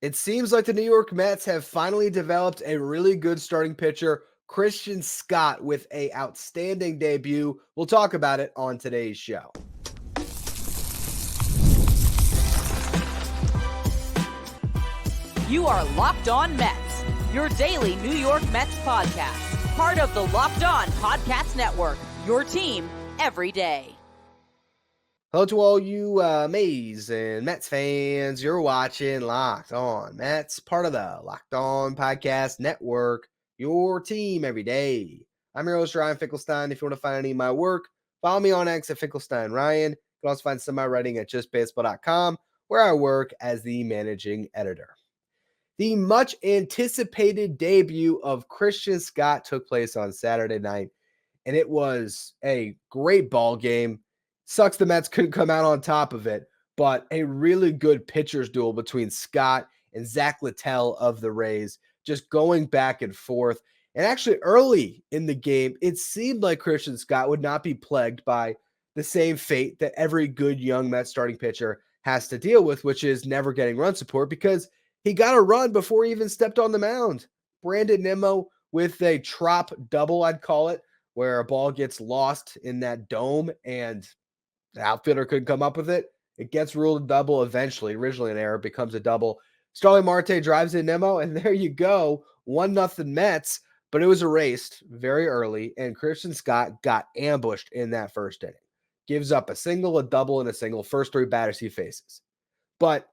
It seems like the New York Mets have finally developed a really good starting pitcher, Christian Scott, with an outstanding debut. We'll talk about it on today's show. You are Locked On Mets, your daily New York Mets podcast. Part of the Locked On Podcast Network, your team every day. Hello to all you amazing Mets fans. You're watching Locked On Mets, part of the Locked On Podcast Network, your team every day. I'm your host, Ryan Finkelstein. If you want to find any of my work, follow me on X at Finkelstein Ryan. You can also find some of my writing at justbaseball.com, where I work as the managing editor. The much anticipated debut of Christian Scott took place on Saturday night, and it was a great ball game. Sucks the Mets couldn't come out on top of it, but a really good pitcher's duel between Scott and Zach Littell of the Rays, just going back and forth. And actually, early in the game, it seemed like Christian Scott would not be plagued by the same fate that every good young Mets starting pitcher has to deal with, which is never getting run support, because he got a run before he even stepped on the mound. Brandon Nimmo with a trop double, I'd call it, where a ball gets lost in that dome and the outfielder couldn't come up with it. It gets ruled a double eventually. Originally an error, becomes a double. Starling Marte drives in Nimmo, and there you go. 1-0 Mets, but it was erased very early, and Christian Scott got ambushed in that first inning. Gives up a single, a double, and a single. First three batters he faces. But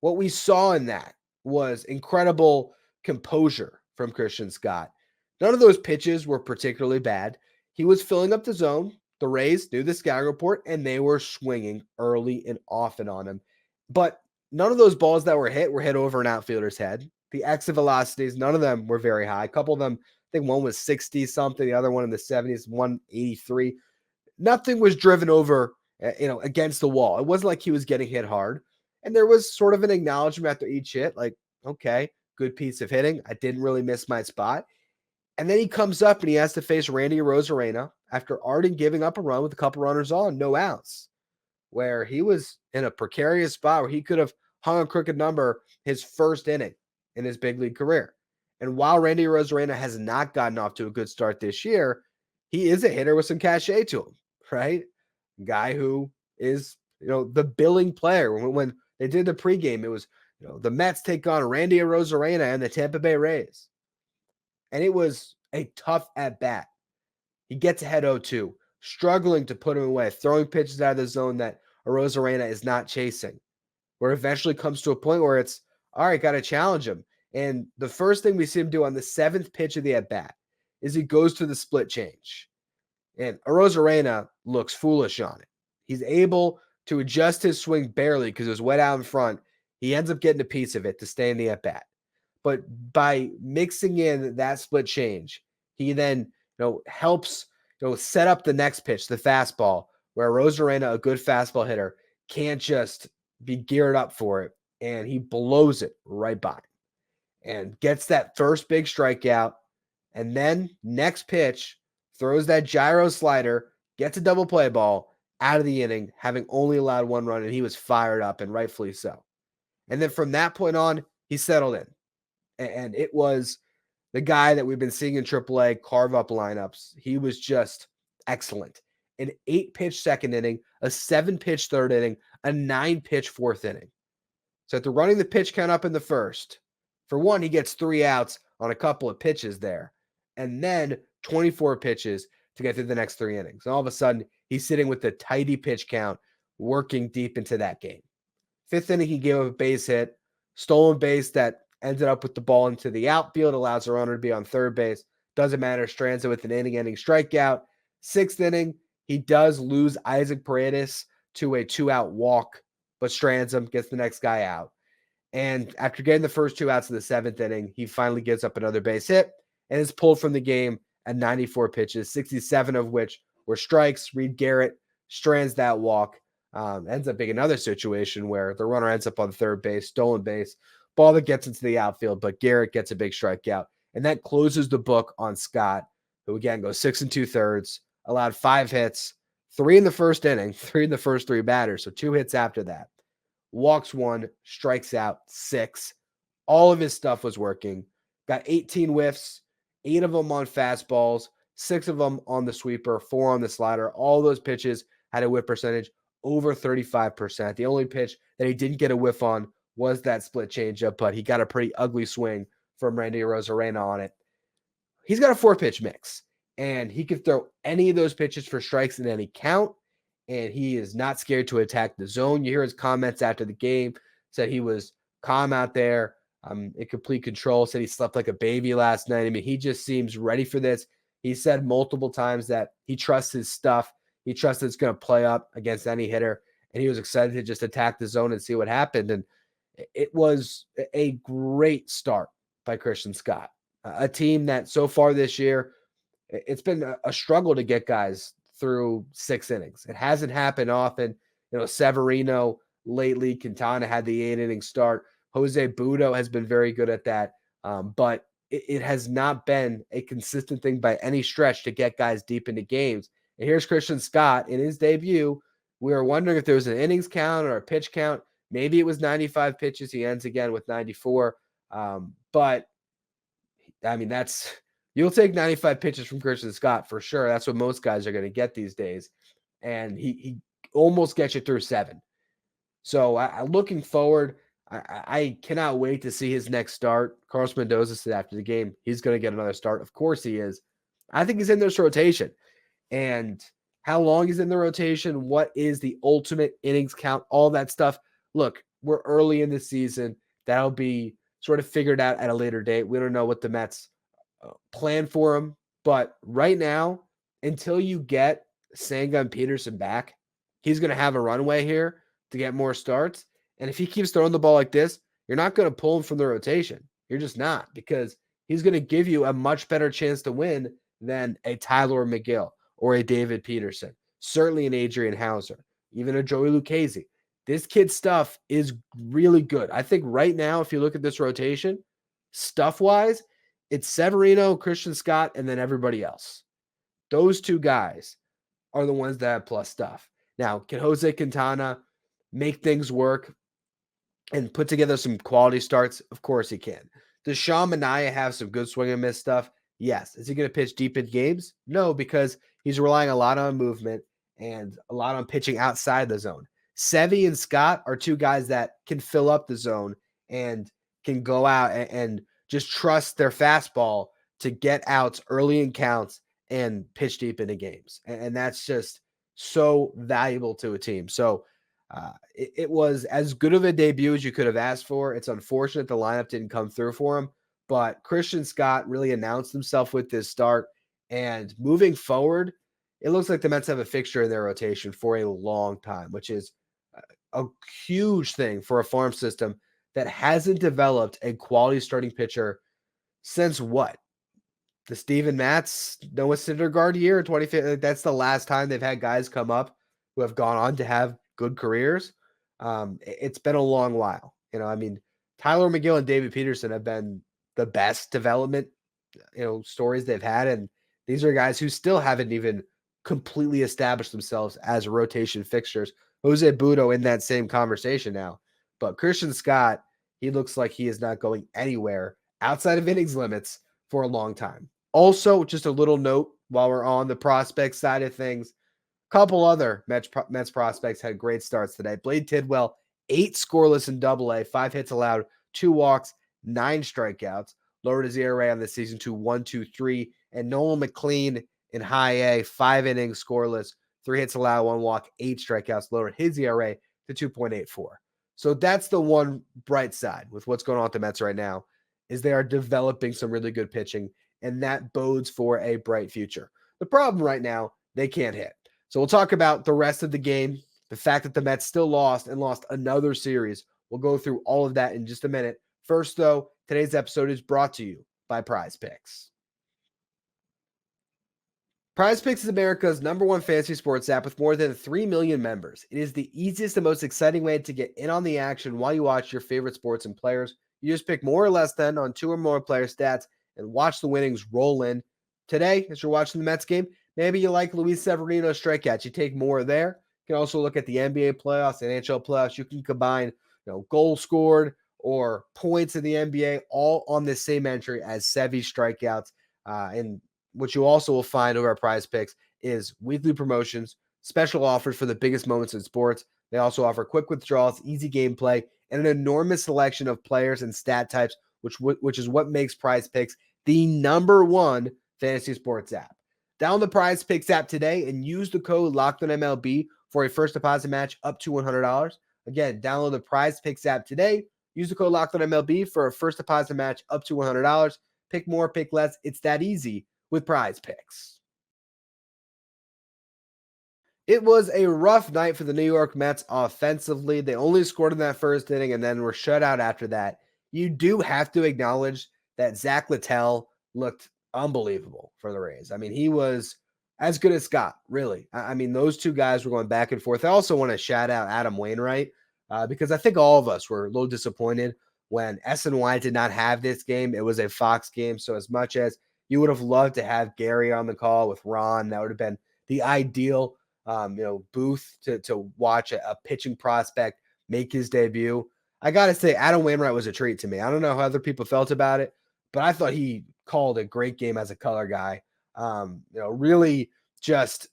what we saw in that was incredible composure from Christian Scott. None of those pitches were particularly bad. He was filling up the zone. The Rays knew the scouting report, and they were swinging early and often on him. But none of those balls that were hit over an outfielder's head. The exit velocities, none of them were very high. A couple of them, I think one was 60-something, the other one in the 70s, 183. Nothing was driven over, against the wall. It wasn't like he was getting hit hard. And there was sort of an acknowledgement after each hit, like, okay, good piece of hitting. I didn't really miss my spot. And then he comes up and he has to face Randy Arozarena after Arden giving up a run with a couple runners on, no outs, where he was in a precarious spot where he could have hung a crooked number his first inning in his big league career. And while Randy Arozarena has not gotten off to a good start this year, he is a hitter with some cachet to him, right? Guy who is, the billing player. When they did the pregame, it was, the Mets take on Randy Arozarena and the Tampa Bay Rays. And it was a tough at-bat. He gets ahead 0-2, struggling to put him away, throwing pitches out of the zone that Arozarena is not chasing, where it eventually comes to a point where it's, all right, got to challenge him. And the first thing we see him do on the seventh pitch of the at-bat is he goes to the split change. And Arozarena looks foolish on it. He's able to adjust his swing barely because it was wet out in front. He ends up getting a piece of it to stay in the at-bat. But by mixing in that split change, he then helps set up the next pitch, the fastball, where Arozarena, a good fastball hitter, can't just be geared up for it, and he blows it right by him and gets that first big strikeout. And then next pitch, throws that gyro slider, gets a double play ball out of the inning, having only allowed one run, and he was fired up, and rightfully so. And then from that point on, he settled in. And it was the guy that we've been seeing in AAA carve up lineups. He was just excellent. An 8-pitch second inning, a 7-pitch third inning, a 9-pitch fourth inning. So after running the pitch count up in the first, for one, he gets 3 outs on a couple of pitches there. And then 24 pitches to get through the next 3 innings. And all of a sudden, he's sitting with the tidy pitch count, working deep into that game. 5th inning, he gave up a base hit, stolen base that ended up with the ball into the outfield, allows the runner to be on third base. Doesn't matter, strands it with an inning-ending strikeout. 6th inning, he does lose Isaac Paredes to a 2-out walk, but strands him, gets the next guy out. And after getting the first 2 outs in the 7th inning, he finally gives up another base hit and is pulled from the game at 94 pitches, 67 of which were strikes. Reed Garrett strands that walk. Ends up being another situation where the runner ends up on third base, stolen base, ball that gets into the outfield, but Garrett gets a big strikeout. And that closes the book on Scott, who again goes 6 2/3, allowed 5 hits, 3 in the first inning, 3 in the first 3 batters. So 2 hits after that. Walks 1, strikes out 6, All of his stuff was working. Got 18 whiffs, 8 of them on fastballs, 6 of them on the sweeper, 4 on the slider. All those pitches had a whiff percentage over 35%. The only pitch that he didn't get a whiff on was that split changeup, but he got a pretty ugly swing from Randy Arozarena on it. He's got a 4-pitch mix, and he could throw any of those pitches for strikes in any count, and he is not scared to attack the zone. You hear his comments after the game, said he was calm out there, in complete control, said he slept like a baby last night. I mean, he just seems ready for this. He said multiple times that he trusts his stuff. He trusts it's going to play up against any hitter, and he was excited to just attack the zone and see what happened. And it was a great start by Christian Scott, a team that so far this year, it's been a struggle to get guys through 6 innings. It hasn't happened often. Severino lately, Quintana had the 8-inning start. Jose Budo has been very good at that, but it has not been a consistent thing by any stretch to get guys deep into games. And here's Christian Scott in his debut. We were wondering if there was an innings count or a pitch count. Maybe it was 95 pitches. He ends again with 94. But, I mean, you'll take 95 pitches from Christian Scott for sure. That's what most guys are going to get these days. And he almost gets you through 7. So looking forward, I cannot wait to see his next start. Carlos Mendoza said after the game, he's going to get another start. Of course he is. I think he's in this rotation. And how long he's in the rotation, what is the ultimate innings count, all that stuff. Look, we're early in the season. That'll be sort of figured out at a later date. We don't know what the Mets plan for him. But right now, until you get Senga and Peterson back, he's going to have a runway here to get more starts. And if he keeps throwing the ball like this, you're not going to pull him from the rotation. You're just not, because he's going to give you a much better chance to win than a Tyler McGill or a David Peterson, certainly an Adrian Hauser, even a Joey Lucchesi. This kid's stuff is really good. I think right now, if you look at this rotation, stuff-wise, it's Severino, Christian Scott, and then everybody else. Those 2 guys are the ones that have plus stuff. Now, can Jose Quintana make things work and put together some quality starts? Of course he can. Does Sean Manaea have some good swing and miss stuff? Yes. Is he going to pitch deep in games? No, because he's relying a lot on movement and a lot on pitching outside the zone. Sevy and Scott are 2 guys that can fill up the zone and can go out and just trust their fastball to get outs early in counts and pitch deep into games. And that's just so valuable to a team. So it was as good of a debut as you could have asked for. It's unfortunate the lineup didn't come through for him, but Christian Scott really announced himself with this start. And moving forward, it looks like the Mets have a fixture in their rotation for a long time, which is a huge thing for a farm system that hasn't developed a quality starting pitcher since what? The Steven Matz, Noah Syndergaard year in 2015. That's the last time they've had guys come up who have gone on to have good careers. It's been a long while. I mean, Tyler McGill and David Peterson have been the best development, stories they've had. And these are guys who still haven't even completely established themselves as rotation fixtures. Jose Budo in that same conversation now. But Christian Scott, he looks like he is not going anywhere outside of innings limits for a long time. Also, just a little note while we're on the prospect side of things, a couple other Mets prospects had great starts today. Blade Tidwell, 8 scoreless in Double-A, 5 hits allowed, 2 walks, 9 strikeouts, lowered his ERA on the season to 1.23. And Nolan McLean in High A, 5 innings scoreless, 3 hits allowed, 1 walk, 8 strikeouts, lowered his ERA to 2.84. So that's the one bright side with what's going on with the Mets right now, is they are developing some really good pitching, and that bodes for a bright future. The problem right now, they can't hit. So we'll talk about the rest of the game, the fact that the Mets still lost and lost another series. We'll go through all of that in just a minute. First, though, today's episode is brought to you by Prize Picks. Prize Picks is America's #1 fantasy sports app with more than 3 million members. It is the easiest and most exciting way to get in on the action while you watch your favorite sports and players. You just pick more or less than on 2 or more player stats and watch the winnings roll in. Today, as you're watching the Mets game, maybe you like Luis Severino's strikeouts. You take more there. You can also look at the NBA playoffs, NHL playoffs. You can combine, goals scored or points in the NBA, all on the same entry as Sevy strikeouts. And what you also will find over at Prize Picks is weekly promotions, special offers for the biggest moments in sports. They also offer quick withdrawals, easy gameplay, and an enormous selection of players and stat types, which is what makes Prize Picks the number one fantasy sports app. Download the Prize Picks app today and use the code LOCKEDONMLB for a first deposit match up to $100. Again, download the Prize Picks app today. Use the code LOCKEDONMLB for a first deposit match up to $100. Pick more, pick less. It's that easy with Prize Picks. It was a rough night for the New York Mets offensively. They only scored in that first inning and then were shut out after that. You do have to acknowledge that Zach Littell looked unbelievable for the Rays. I mean, he was as good as Scott, really. I mean, those two guys were going back and forth. I also want to shout out Adam Wainwright because I think all of us were a little disappointed when SNY did not have this game. It was a Fox game. So as much as you would have loved to have Gary on the call with Ron, that would have been the ideal booth to watch a pitching prospect make his debut. I got to say, Adam Wainwright was a treat to me. I don't know how other people felt about it, but I thought he called a great game as a color guy. Really just,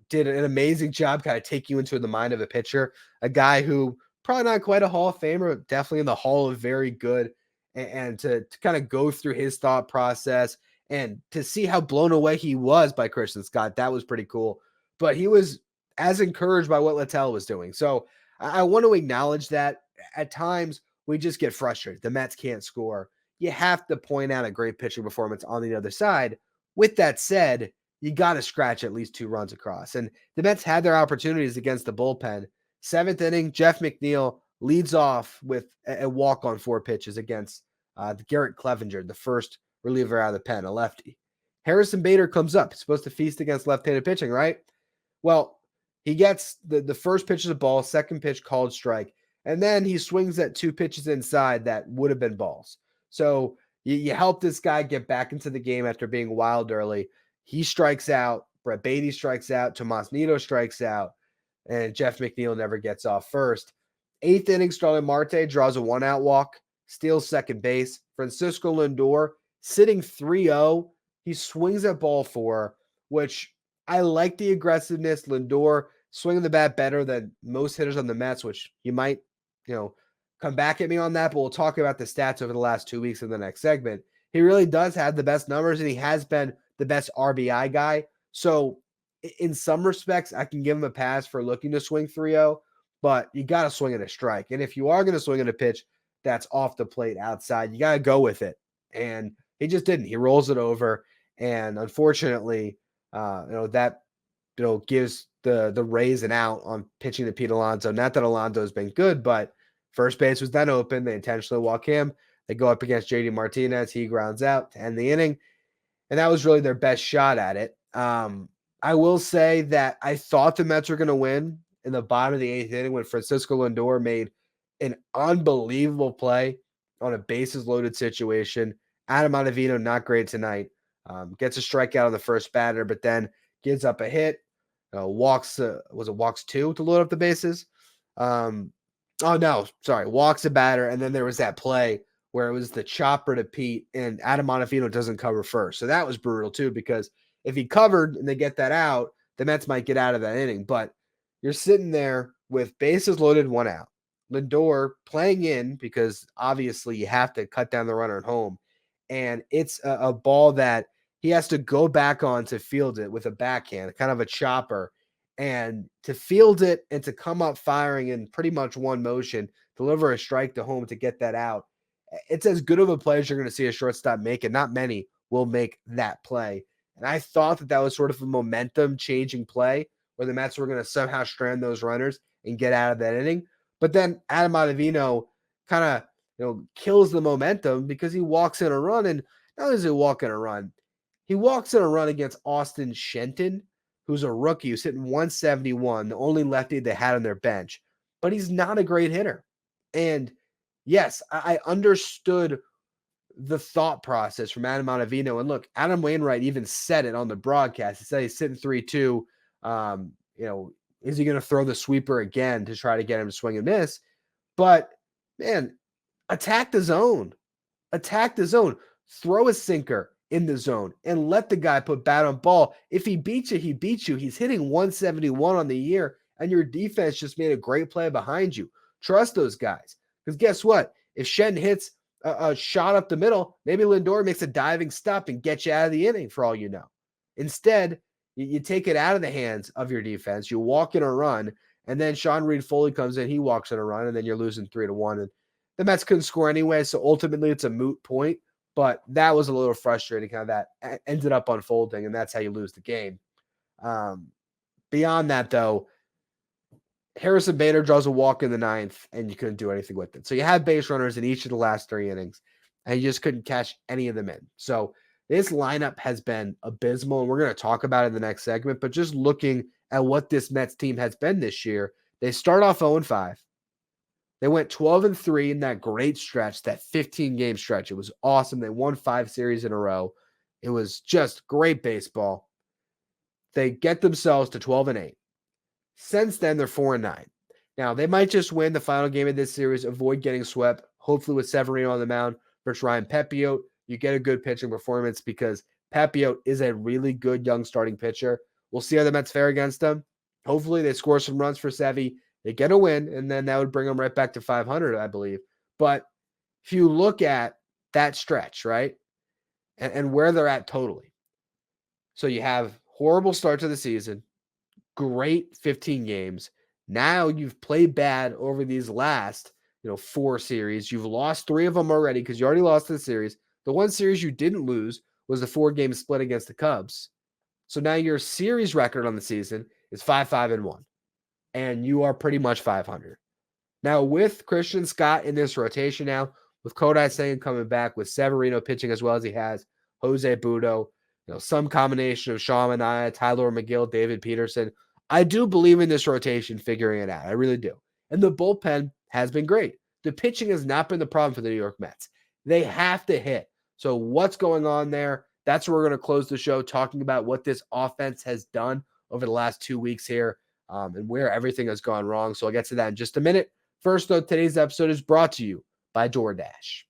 did an amazing job kind of taking you into the mind of a pitcher, a guy who probably not quite a Hall of Famer, but definitely in the Hall of Very Good. And to kind of go through his thought process and to see how blown away he was by Christian Scott, that was pretty cool. But he was as encouraged by what Littell was doing. So I want to acknowledge that at times we just get frustrated. The Mets can't score. You have to point out a great pitching performance on the other side. With that said, you got to scratch at least 2 runs across. And the Mets had their opportunities against the bullpen. 7th inning, Jeff McNeil leads off with a walk on 4 pitches against Garrett Clevenger, the first reliever out of the pen, a lefty. Harrison Bader comes up. He's supposed to feast against left-handed pitching, right? Well, he gets the first pitch is a ball, second pitch called strike, and then he swings at 2 pitches inside that would have been balls. So you help this guy get back into the game after being wild early. He strikes out. Brett Beatty strikes out. Tomas Nido strikes out. And Jeff McNeil never gets off first. 8th inning, Starling Marte draws a 1-out walk, steals second base. Francisco Lindor sitting 3-0. He swings at ball 4, which I like the aggressiveness. Lindor swinging the bat better than most hitters on the Mets, which you might, come back at me on that, but we'll talk about the stats over the last 2 weeks in the next segment. He really does have the best numbers, and he has been the best RBI guy. So in some respects, I can give him a pass for looking to swing 3-0, but you got to swing at a strike. And if you are going to swing at a pitch that's off the plate outside, you got to go with it. And he just didn't. He rolls it over. And unfortunately, that gives the Rays an out on pitching to Pete Alonso. Not that Alonso's been good, but first base was then open. They intentionally walk him. They go up against JD Martinez. He grounds out to end the inning. And that was really their best shot at it. I will say that I thought the Mets were going to win in the bottom of the 8th inning when Francisco Lindor made an unbelievable play on a bases loaded situation. Adam Ottavino, not great tonight. Gets a strikeout on the first batter, but then gives up a hit. Walks 2 to load up the bases? Walks a batter, and then there was that play where it was the chopper to Pete, and Adam Ottavino doesn't cover first. So that was brutal too, because if he covered and they get that out, the Mets might get out of that inning. But you're sitting there with bases loaded, 1 out. Lindor playing in because obviously you have to cut down the runner at home. And it's a ball that he has to go back on to field it with a backhand, kind of a chopper. And to field it and to come up firing in pretty much one motion, deliver a strike to home to get that out. It's as good of a play as you're going to see a shortstop make, and not many will make that play. And I thought that was sort of a momentum-changing play where the Mets were going to somehow strand those runners and get out of that inning. But then Adam Ottavino kind of kills the momentum because he walks in a run. And not only does he walk in a run, he walks in a run against Austin Shenton, who's a rookie who's hitting 171, the only lefty they had on their bench. But he's not a great hitter. And yes, I understood the thought process from Adam Ottavino. And look, Adam Wainwright even said it on the broadcast. He said he's sitting 3-2. Is he going to throw the sweeper again to try to get him to swing and miss? But, man, Attack the zone. Attack the zone. Throw a sinker in the zone and let the guy put bat on ball. If he beats you, he beats you. He's hitting 171 on the year, and your defense just made a great play behind you. Trust those guys. Because guess what? If Shen hits a shot up the middle, maybe Lindor makes a diving stop and gets you out of the inning for all you know. Instead, you take it out of the hands of your defense. You walk in a run, and then Sean Reed-Foley comes in. He walks in a run, and then you're losing 3-1. And the Mets couldn't score anyway, so ultimately it's a moot point. But that was a little frustrating how that ended up unfolding, and that's how you lose the game. Beyond that, though, Harrison Bader draws a walk in the ninth, and you couldn't do anything with it. So you had base runners in each of the last 3 innings, and you just couldn't catch any of them in. So this lineup has been abysmal, and we're going to talk about it in the next segment. But just looking at what this Mets team has been this year, they start off 0-5. They went 12-3 in that great stretch, that 15-game stretch. It was awesome. They won 5 series in a row. It was just great baseball. They get themselves to 12-8. Since then, they're 4-9. Now, they might just win the final game of this series, avoid getting swept, hopefully with Severino on the mound versus Ryan Pepiot. You get a good pitching performance because Pepiot is a really good young starting pitcher. We'll see how the Mets fare against them. Hopefully, they score some runs for Sevy. They get a win, and then that would bring them right back to 500, I believe. But if you look at that stretch, right, and where they're at totally. So you have horrible start to the season, great 15 games. Now you've played bad over these last, 4 series. You've lost 3 of them already because you already lost the series. The one series you didn't lose was the 4-game split against the Cubs. So now your series record on the season is 5-5-1, and you are pretty much 500. Now with Christian Scott in this rotation now, with Kodai Senga coming back, with Severino pitching as well as he has, Jose Budo, some combination of Sean Manaea, Tyler McGill, David Peterson, I do believe in this rotation figuring it out. I really do. And the bullpen has been great. The pitching has not been the problem for the New York Mets. They have to hit. So what's going on there? That's where we're going to close the show talking about what this offense has done over the last 2 weeks here and where everything has gone wrong. So I'll get to that in just a minute. First, though, today's episode is brought to you by DoorDash.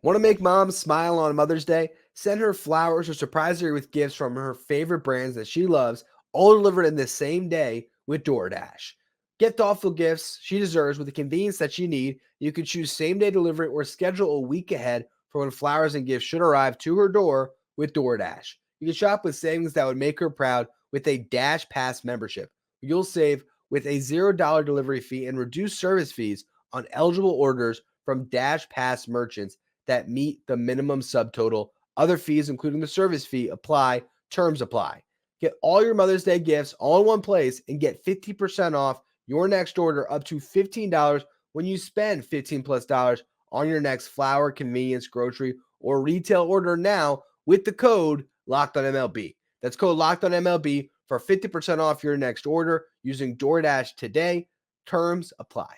Want to make mom smile on Mother's Day? Send her flowers or surprise her with gifts from her favorite brands that she loves, all delivered in the same day with DoorDash. Get thoughtful gifts she deserves with the convenience that she needs. You can choose same-day delivery or schedule a week ahead for when flowers and gifts should arrive to her door with DoorDash. You can shop with savings that would make her proud with a Dash Pass membership. You'll save with a $0 delivery fee and reduced service fees on eligible orders from Dash Pass merchants that meet the minimum subtotal. Other fees, including the service fee, apply. Terms apply. Get all your Mother's Day gifts all in one place and get 50% off your next order up to $15 when you spend $15+ on your next flower, convenience, grocery, or retail order now with the code LOCKEDONMLB. That's code LOCKEDONMLB for 50% off your next order using DoorDash today. Terms apply.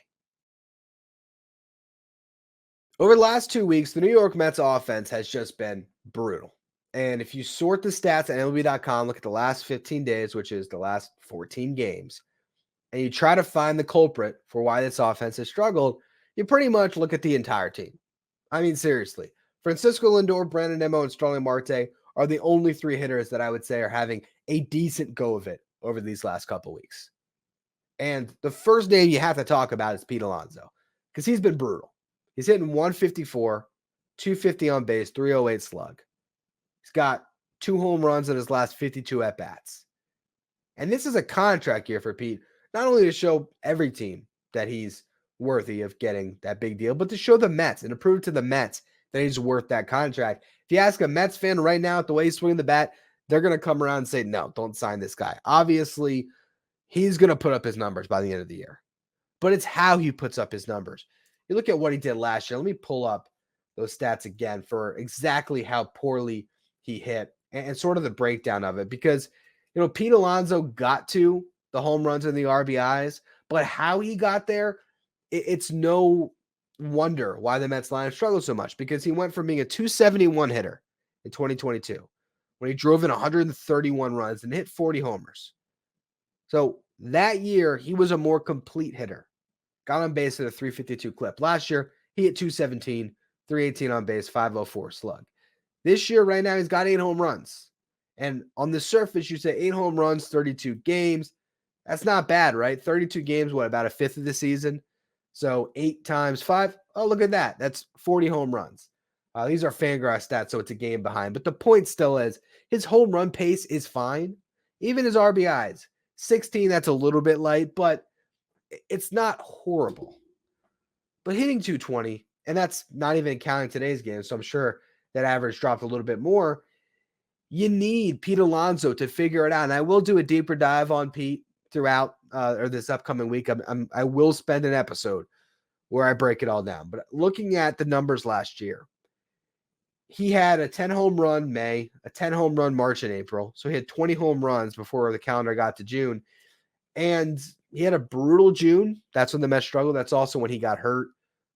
Over the last 2 weeks, the New York Mets offense has just been brutal. And if you sort the stats at MLB.com, look at the last 15 days, which is the last 14 games, and you try to find the culprit for why this offense has struggled, you pretty much look at the entire team. I mean, seriously. Francisco Lindor, Brandon Nimmo, and Starling Marte are the only 3 hitters that I would say are having a decent go of it over these last couple weeks. And the first name you have to talk about is Pete Alonso because he's been brutal. He's hitting 154, 250 on base, 308 slug. He's got 2 home runs in his last 52 at-bats. And this is a contract year for Pete, not only to show every team that he's worthy of getting that big deal, but to show the Mets and to prove to the Mets that he's worth that contract. If you ask a Mets fan right now at the way he's swinging the bat, they're going to come around and say, no, don't sign this guy. Obviously, he's going to put up his numbers by the end of the year. But it's how he puts up his numbers. You look at what he did last year. Let me pull up those stats again for exactly how poorly he hit and sort of the breakdown of it. Because, Pete Alonso got to the home runs and the RBIs, but how he got there, it's no wonder why the Mets line struggled so much, because he went from being a 271 hitter in 2022 when he drove in 131 runs and hit 40 homers. So that year, he was a more complete hitter. got on base at a 352 clip. Last year, he hit 217, 318 on base, 504 slug. This year, right now, he's got 8 home runs. And on the surface, you say 8 home runs, 32 games. That's not bad, right? 32 games, what, about a fifth of the season? So 8 times 5. Oh, look at that. That's 40 home runs. These are Fangraphs stats, so it's a game behind. But the point still is his home run pace is fine. Even his RBIs, 16, that's a little bit light, but it's not horrible. But hitting 220, and that's not even counting today's game, so I'm sure that average dropped a little bit more. You need Pete Alonso to figure it out. And I will do a deeper dive on Pete throughout or this upcoming week. I will spend an episode where I break it all down. But looking at the numbers last year, he had a 10 home run May, a 10 home run March and April. So he had 20 home runs before the calendar got to June. And he had a brutal June. That's when the Mets struggled. That's also when he got hurt.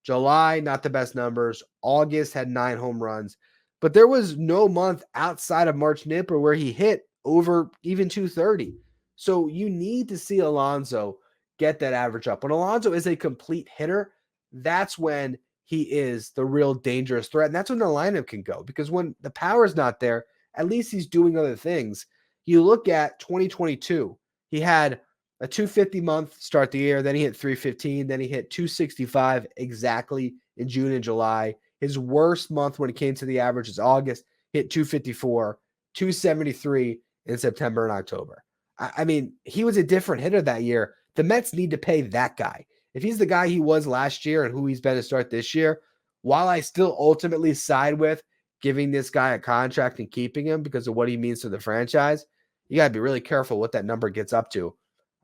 July, not the best numbers. August had 9 home runs. But there was no month outside of March and April where he hit over even 230. So you need to see Alonso get that average up. When Alonso is a complete hitter, that's when he is the real dangerous threat. And that's when the lineup can go. Because when the power is not there, at least he's doing other things. You look at 2022, he had a 250 month start the year, then he hit 315, then he hit 265 exactly in June and July. His worst month when it came to the average is August, hit 254, 273 in September and October. I mean, he was a different hitter that year. The Mets need to pay that guy. If he's the guy he was last year and who he's been to start this year, while I still ultimately side with giving this guy a contract and keeping him because of what he means to the franchise, you got to be really careful what that number gets up to.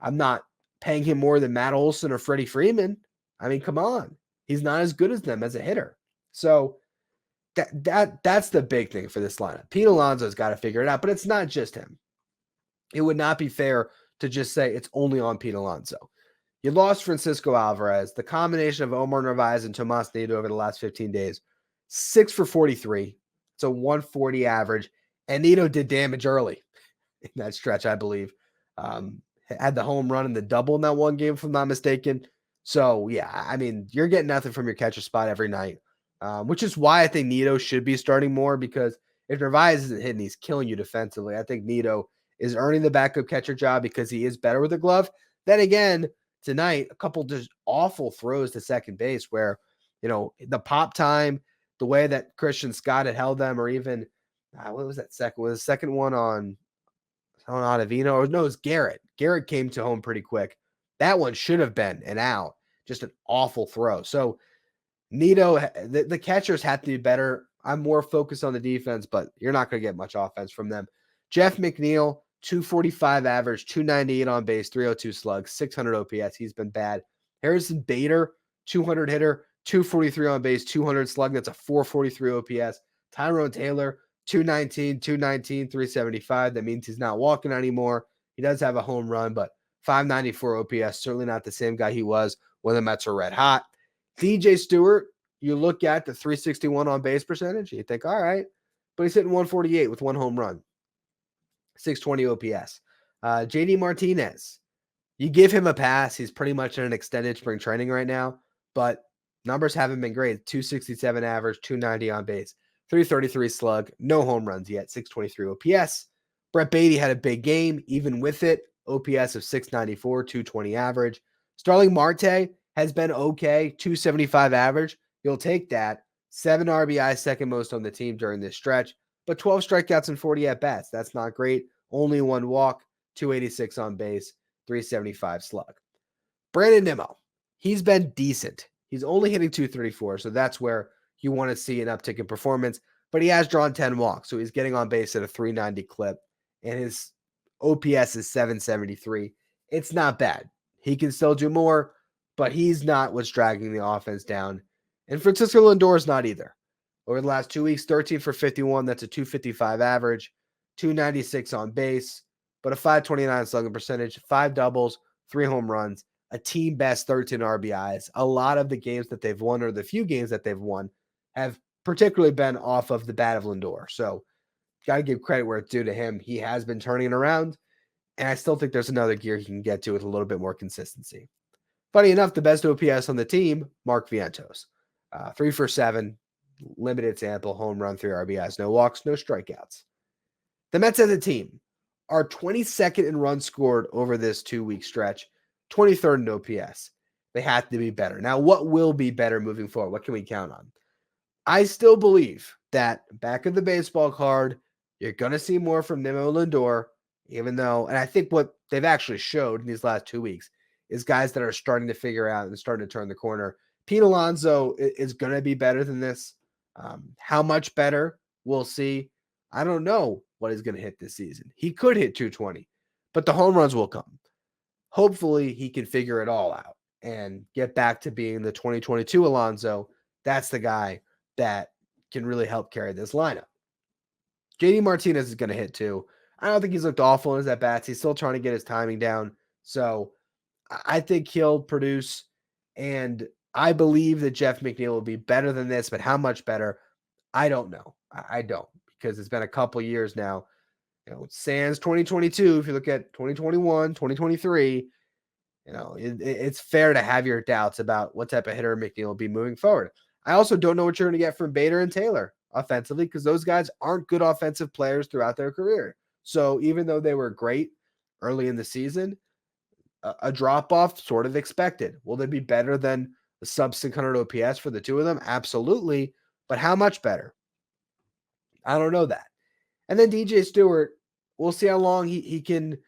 I'm not paying him more than Matt Olson or Freddie Freeman. I mean, come on. He's not as good as them as a hitter. So that's the big thing for this lineup. Pete Alonso's got to figure it out, but it's not just him. It would not be fair to just say it's only on Pete Alonso. You lost Francisco Alvarez. The combination of Omar Narvaez and Tomas Nido over the last 15 days, 6 for 43. It's a 140 average. And Nido did damage early in that stretch, I believe. Had the home run and the double in that one game, if I'm not mistaken. So, yeah, I mean, you're getting nothing from your catcher spot every night, which is why I think Nido should be starting more, because if Narvaez isn't hitting, he's killing you defensively. I think Nido is earning the backup catcher job because he is better with a glove. Then again, tonight, a couple just awful throws to second base where, you know, the pop time, the way that Christian Scott had held them, or even, what was that second? Was the second one on Ottavino? Or no, it was Garrett. Garrett came to home pretty quick. That one should have been an out. Just an awful throw. So Nido, the catchers have to be better. I'm more focused on the defense, but you're not going to get much offense from them. Jeff McNeil, 245 average, 298 on base, 302 slug, 600 OPS. He's been bad. Harrison Bader, 200 hitter, 243 on base, 200 slug. That's a 443 OPS. Tyrone Taylor, 219, 375. That means he's not walking anymore. He does have a home run, but 594 OPS, certainly not the same guy he was when the Mets were red hot. DJ Stewart, you look at the 361 on base percentage, you think, all right, but he's hitting 148 with 1 home run, 620 OPS. JD Martinez, you give him a pass. He's pretty much in an extended spring training right now, but numbers haven't been great. 267 average, 290 on base, 333 slug, no home runs yet, 623 OPS. Brett Beatty had a big game, even with it. OPS of 694, 220 average. Starling Marte has been okay, 275 average. You'll take that. 7 RBI, second most on the team during this stretch, but 12 strikeouts and 40 at-bats. That's not great. Only 1 walk, 286 on base, 375 slug. Brandon Nimmo, he's been decent. He's only hitting 234, so that's where you want to see an uptick in performance, but he has drawn 10 walks, so he's getting on base at a 390 clip, and his OPS is 773. It's not bad. He can still do more, but he's not what's dragging the offense down. And Francisco Lindor is not either. Over the last 2 weeks, 13 for 51. That's a 255 average, 296 on base, but a 529 slugging percentage, 5 doubles, 3 home runs, a team best 13 RBIs. A lot of the games that they've won, or the few games that they've won, have particularly been off of the bat of Lindor. So got to give credit where it's due to him. He has been turning it around, and I still think there's another gear he can get to with a little bit more consistency. Funny enough, the best OPS on the team, Mark Vientos. 3 for 7, limited sample, home run, 3 RBIs, no walks, no strikeouts. The Mets as a team are 22nd in runs scored over this 2-week stretch, 23rd in OPS. They have to be better. Now, what will be better moving forward? What can we count on? I still believe that back of the baseball card, you're going to see more from Nimmo Lindor, even though, and I think what they've actually showed in these last 2 weeks is guys that are starting to figure out and starting to turn the corner. Pete Alonso is going to be better than this. How much better? We'll see. I don't know what he's going to hit this season. He could hit 220, but the home runs will come. Hopefully, he can figure it all out and get back to being the 2022 Alonso. That's the guy that can really help carry this lineup. JD Martinez is going to hit too. I don't think he's looked awful in his at-bats. He's still trying to get his timing down. So I think he'll produce. And I believe that Jeff McNeil will be better than this, but how much better? I don't know. I don't, because it's been a couple years now. Sans 2022, if you look at 2021, 2023, it's fair to have your doubts about what type of hitter McNeil will be moving forward. I also don't know what you're going to get from Bader and Taylor offensively, because those guys aren't good offensive players throughout their career. So even though they were great early in the season, a drop-off sort of expected. Will they be better than the sub-600 OPS for the two of them? Absolutely. But how much better? I don't know that. And then DJ Stewart, we'll see how long he can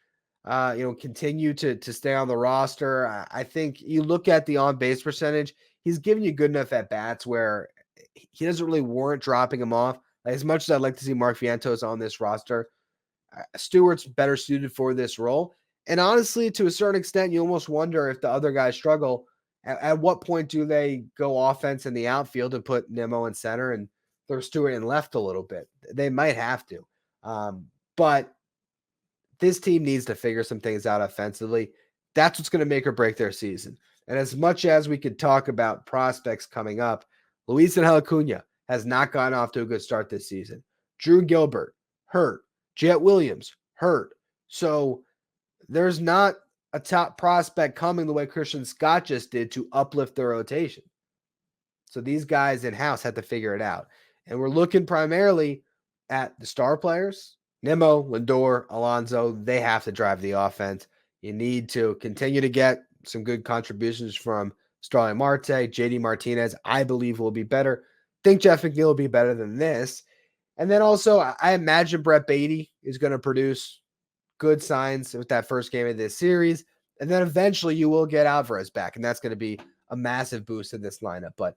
continue to stay on the roster. I think you look at the on-base percentage, he's giving you good enough at-bats where he doesn't really warrant dropping him off. As much as I'd like to see Mark Vientos on this roster, Stewart's better suited for this role. And honestly, to a certain extent, you almost wonder if the other guys struggle. At what point do they go offense in the outfield and put Nimmo in center and throw Stewart in left a little bit? They might have to. But this team needs to figure some things out offensively. That's what's going to make or break their season. And as much as we could talk about prospects coming up, Luis Angel Acuna has not gotten off to a good start this season. Drew Gilbert, hurt. Jet Williams, hurt. So there's not a top prospect coming the way Christian Scott just did to uplift the rotation. So these guys in-house had to figure it out. And we're looking primarily at the star players. Nimmo, Lindor, Alonso, they have to drive the offense. You need to continue to get some good contributions from Starling Marte, JD Martinez, I believe will be better. Think Jeff McNeil will be better than this. And then also, I imagine Brett Beatty is going to produce good signs with that first game of this series. And then eventually you will get Alvarez back, and that's going to be a massive boost in this lineup. But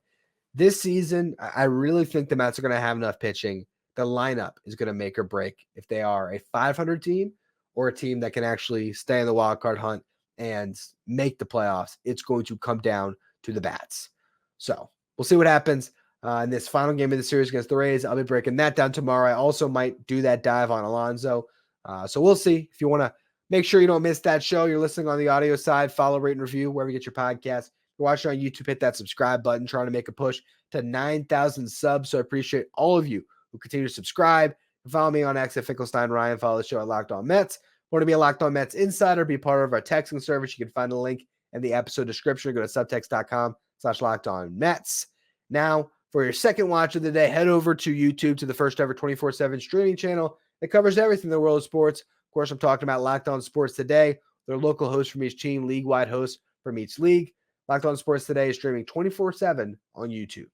this season, I really think the Mets are going to have enough pitching. The lineup is going to make or break if they are a 500 team or a team that can actually stay in the wild card hunt and make the playoffs. It's going to come down to the bats. So we'll see what happens in this final game of the series against the Rays. I'll be breaking that down tomorrow. I also might do that dive on Alonso. So we'll see. If you want to make sure you don't miss that show, you're listening on the audio side, follow, rate, and review wherever you get your podcast. If you're watching on YouTube, hit that subscribe button, trying to make a push to 9,000 subs. So I appreciate all of you who continue to subscribe. Follow me on X at Finkelstein Ryan. Follow the show at Locked On Mets. Want to be a Locked On Mets insider, be part of our texting service. You can find a link in the episode description. Go to subtext.com/LockedOnMets. Now, for your second watch of the day, head over to YouTube to the first ever 24/7 streaming channel that covers everything in the world of sports. Of course, I'm talking about Locked On Sports Today. They're local hosts from each team, league-wide hosts from each league. Locked On Sports Today is streaming 24/7 on YouTube.